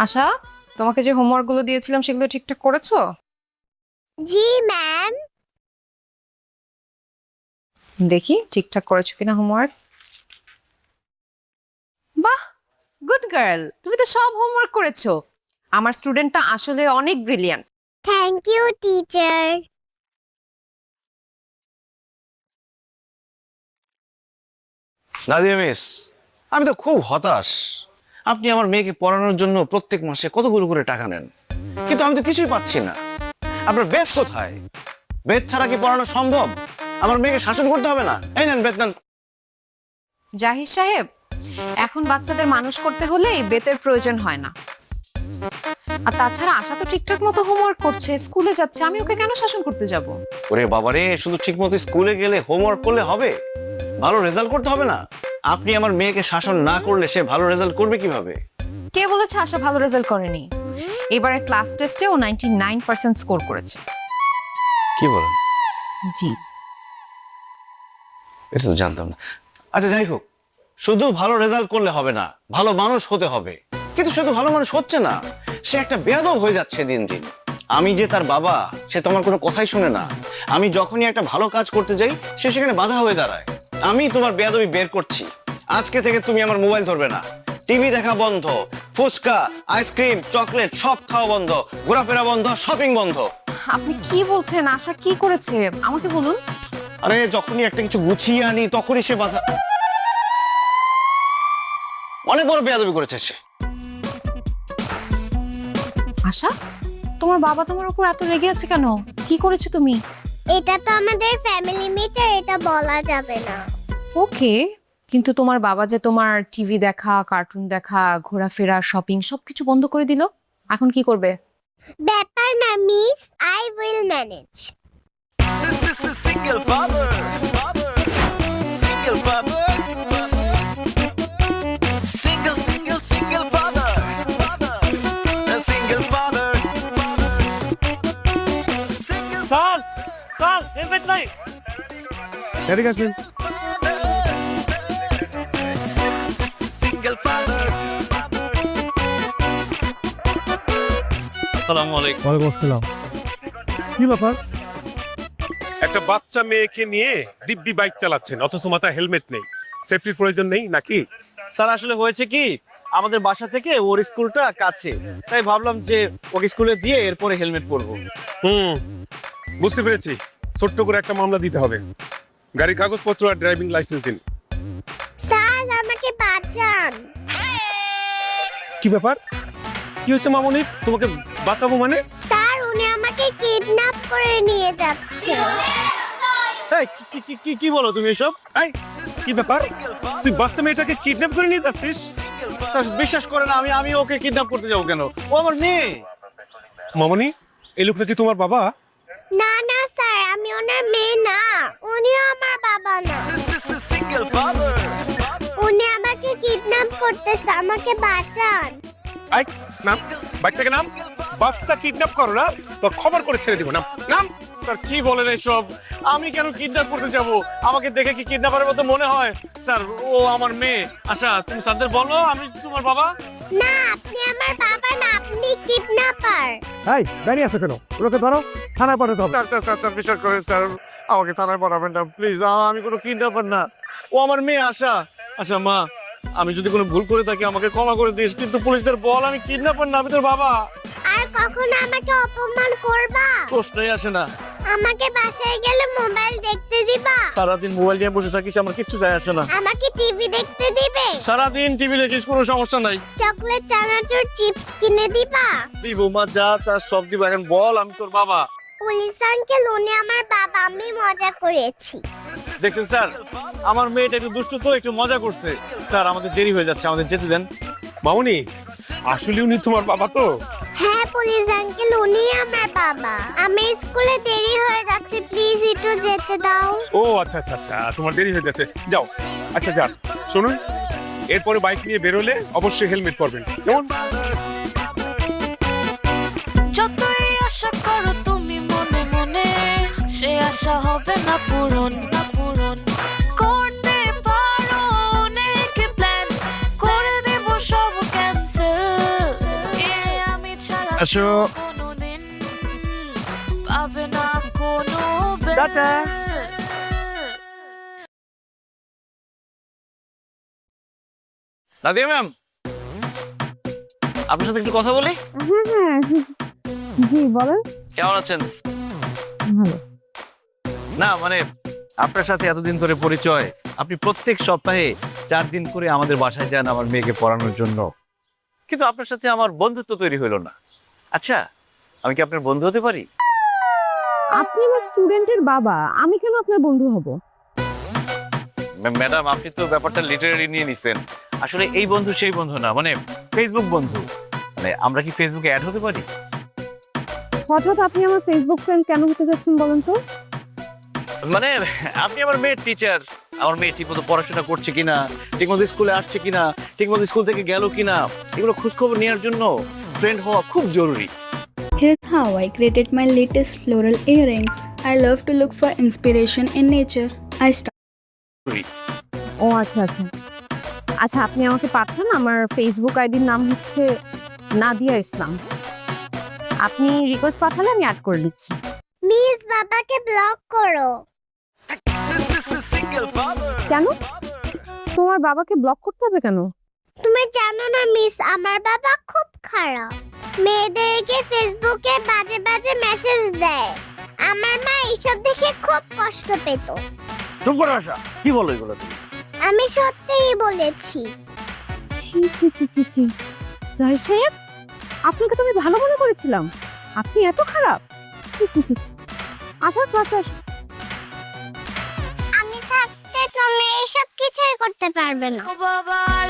আশা, তোমাকে যে হোমওয়ার্কগুলো দিয়েছিলাম সেগুলো ঠিকঠাক করেছো? জি ম্যাম। দেখি ঠিকঠাক করেছো কিনা হোমওয়ার্ক। বাহ, গুড গার্ল, তুমি তো সব হোমওয়ার্ক করেছো। আমার স্টুডেন্টটা আসলে অনেক brilliant. Thank you teacher. Nadia miss, আমি তো খুব হতাশ। আপনি আমার মেয়েকে পড়ানোর জন্য প্রত্যেক মাসে কতগুলো করে টাকা নেন, কিন্তু আমি তো কিছুই পাচ্ছি না। আপনার বেদ কোথায়? বেদ ছাড়া কি পড়ানো সম্ভব? আমার মেয়েকে শাসন করতে হবে না? এই নেন বেদ নেন। জাহিদ সাহেব, এখন বাচ্চাদের মানুষ করতে হলে এই বেতের প্রয়োজন হয় না। আর তাছাড়া আশা তো ঠিকঠাক মতো হোমওয়ার্ক করছে, স্কুলে যাচ্ছে, আমি ওকে কেন শাসন করতে যাব? ওরে বাবারে, শুধু ঠিক মতো স্কুলে গেলে হোমওয়ার্ক করলে হবে? ভালো রেজাল্ট করতে হবে না? আপনি আমার মেয়েকে শাসন না করলে সে ভালো রেজাল্ট করবে কিভাবে? কে বলেছে আশা ভালো রেজাল্ট করেনি? এবারে ক্লাস টেস্টে ও 99% স্কোর করেছে। কি বলেন? জি। এটা তো জানতাম না। আচ্ছা যাই হোক, শুধু ভালো রেজাল্ট করলে হবে না, ভালো মানুষ হতে হবে। কিন্তু সে তো ভালো মানুষ হচ্ছে না, সে একটা বেয়াদব হয়ে যাচ্ছে দিন দিন। আমি যে তার বাবা, সে তোমার কোনো কথাই শুনে না। আমি যখনই একটা ভালো কাজ করতে যাই সে সেখানে বাধা হয়ে দাঁড়ায়। আমি তোমার বেয়াদবি বের করছি। আজকে থেকে তুমি আমার মোবাইল ধরবে না, টিভি দেখা বন্ধ, ফুচকা, আইসক্রিম, চকলেট সব খাওয়া বন্ধ, ঘোরাফেরা বন্ধ, শপিং বন্ধ। আপনি কি বলছেন? আশা কি করেছে আমাকে বলুন। আরে যখনই একটা কিছু গুছিয়ে আনি তখনই সে বাধা। অনেক বড় বেয়াদবি করেছে সে। আশা, তোমার বাবা তোমার উপর এত রেগে আছে কেন? কি করেছো তুমি? এটা তো আমাদের ফ্যামিলি মিটার, এটা বলা যাবে না। ওকে, কিন্তু তোমার বাবা যে তোমার টিভি দেখা, কার্টুন দেখা, ঘোরাফেরা, শপিং সবকিছু বন্ধ করে দিল, এখন কি করবে? ব্যাপার না miss, I will manage. Single father, single father, single father, a single father, sir sir helmet নাই। এদিকে আসুন। single father. আসসালামু আলাইকুম। ওয়ালাইকুম আসসালাম। কি ব্যাপার? একটা বাচ্চা মেয়েকে নিয়ে দিব্যি বাইক চালাচ্ছেন, অথচ মাথায় হেলমেট নেই। সেফটির প্রয়োজন নেই নাকি? স্যার আসলে হয়েছে কি, আমাদের বাসা থেকে ওর স্কুলটা কাছে, তাই ভাবলাম যে ওকে স্কুলে দিয়ে এরপরে হেলমেট পরবো। বুঝতে পেরেছি, ছোট্ট করে একটা মামলা দিতে হবে। গাড়ির কাগজপত্র আর ড্রাইভিং লাইসেন্স দিন। স্যার আমাকে বাঁচান। কি ব্যাপার? কি হচ্ছে মামনি? তোমাকে বাঁচাবো মানে? স্যার উনি আমাকে কিডন্যাপ করে নিয়ে যাচ্ছে। এই, কি বলো তুমি এসব? এই, কি ব্যাপার? তুই বাচ্চা মেয়েটাকে কিডন্যাপ করে নিয়ে যাচ্ছিস? স্যার বিশ্বাস করে না, আমি ওকে কিডন্যাপ করতে যাবো কেন? ও আমার মেয়ে। মামনি, এই লোকটা কি তোমার বাবা? না না স্যার, আমি ওনার মেয়ে না, উনিও আমার বাবা না। Single father, উনি আমাকে কিডন্যাপ করতেছে, আমাকে বাঁচান। এই, নাম, বাইক থেকে নাম। বাচ্চা কিডন্যাপ করো না, তোর খবর করে ছেড়ে দিব। নাম নাম। স্যার কি বলেন এসব? আমি কেন কিডন্যাপ করতে যাব? আমাকে দেখে কি কিডন্যাপারের মতো মনে হয়? স্যার ও আমার মেয়ে। আচ্ছা তুমি স্যারদের বলো আমি তোমার বাবা। না আপনি আমার বাবা না, আপনি কিডন্যাপার। এই দাঁড়িয়ে আছো কেন? ওকে ধরো, থানায় পাঠাতে হবে। স্যার বিশ্বাস করেন স্যার, আমাকে থানায় পাঠাবেন না প্লিজ। আমি কোনো কিডন্যাপার না, ও আমার মেয়ে আশা। আচ্ছা মা, আমি যদি কোনো ভুল করে থাকি আমাকে ক্ষমা করে দিস, কিন্তু পুলিশদের বল আমি কিডন্যাপার না, আমি তোর বাবা। আর কখনো আমাকে অপমান করবা? প্রশ্নই আসে না। আমাকে বাসায় গেলে মোবাইল দেখতে দিবা? সারাদিন মোবাইল নিয়ে বসে থাকিস, আমার কিচ্ছু যায় আসে না। আমাকে টিভি দেখতে দিবে? সারাদিন টিভি দেখিস, কোনো সমস্যা নাই। চকলেট, চানাচুর, চিপস কিনে দিবা? দিব মা, যা চাস সব দিব। এখন বল আমি তোর বাবা। পুলিশ আঙ্কেল উনি আমার বাবা, আমি মজা করেছি। দেখছেন স্যার, আমার মেয়েটা একটু দুষ্টু তো, একটু মজা করছে। স্যার আমাদের দেরি হয়ে যাচ্ছে, আমাদের যেতে দেন। মামনি, আসলে উনি তোমার বাবা তো? হ্যাঁ পুলিশ আঙ্কেল উনি আমার বাবা, আমি স্কুলে দেরি হয়ে যাচ্ছে, প্লিজ একটু যেতে দাও। ও আচ্ছা আচ্ছা আচ্ছা, তোমার দেরি হয়ে যাচ্ছে, যাও। আচ্ছা যান, শুনুন, এরপরে বাইক নিয়ে বেরোলে অবশ্যই হেলমেট পরবেন, কেমন? যতই আশা করো তুমি মনে মনে, সে আশা হবে না পূরণ, না পূরণ। করতে পারো অনেক প্ল্যান, করে দেব সব ক্যান্সেল। আসো। কোনোদিন পাবে না কোনো টাটা। নাদিয়া ম্যাম, আপনার সাথে একটু কথা বলি। জি বলেন। কেমন আছেন? ভালো। না মানে আপনার সাথে এতদিন ধরে পরিচয়, আপনি প্রত্যেক সপ্তাহে 4 দিন করে আমাদের বাসায় যান আমার মেয়েকে পড়ানোর জন্য, কিন্তু আপনার সাথে আমার বন্ধুত্ব তৈরি হলো না। আচ্ছা, আমি কি আপনার বন্ধু হতে পারি? আপনি আমার স্টুডেন্টের বাবা, আমি কেন আপনার বন্ধু হব? ম্যাডাম, আপনি তো ব্যাপারটা লিটারারি নিয়ে নিছেন। আসলে এই বন্ধু সেই বন্ধু না, মানে ফেসবুক বন্ধু। মানে আমরা কি ফেসবুকে অ্যাড হতে পারি? হঠাৎ আপনি আমার ফেসবুক ফ্রেন্ড কেন হতে যাচ্ছেন বলেন তো? মানে আপনি আমার মেয়ের টিচার, আমার মেয়ে ঠিকমতো পড়াশোনা করছে কিনা, ঠিকমতো স্কুলে আসছে কিনা, ঠিকমতো স্কুল থেকে গেল কিনা, এগুলো খোঁজখবর নেওয়ার জন্য ফ্রেন্ড হওয়া খুব জরুরি। Here's how I created my latest floral earrings. I love to look for inspiration in nature. I ও আচ্ছা আচ্ছা আচ্ছা, আপনি আমাকে পাঠান। আমার ফেসবুক আইডির নাম হচ্ছে নাদিয়া ইসলাম। আপনি রিকোয়েস্ট পাঠালে আমি অ্যাড করে দিচ্ছি। মিস বাবাকে ব্লক করো। Single father. কেন? তোমার বাবাকে ব্লক করতে হবে কেন? তুমি জানো না মিস, আমার বাবা খুব খারাপ। মেয়েদেরকে ফেসবুকে বাজে বাজে মেসেজ দেয়। আমার মা এইসব দেখে খুব কষ্ট পেত। চুপ করে আসা, কি বলো এগুলো তুমি? আমি সত্যিই বলেছি। ছি ছি ছি ছি ছি, জাহিদ সাহেব, আপনাকে তো আমি ভালো মনে করেছিলাম, আপনি এত খারাপ? ছি ছি ছি ছি। আসো ক্লাসে আসো। আমি থাকতে তুমি এইসব কিছুই করতে পারবে না। ও বাবা আর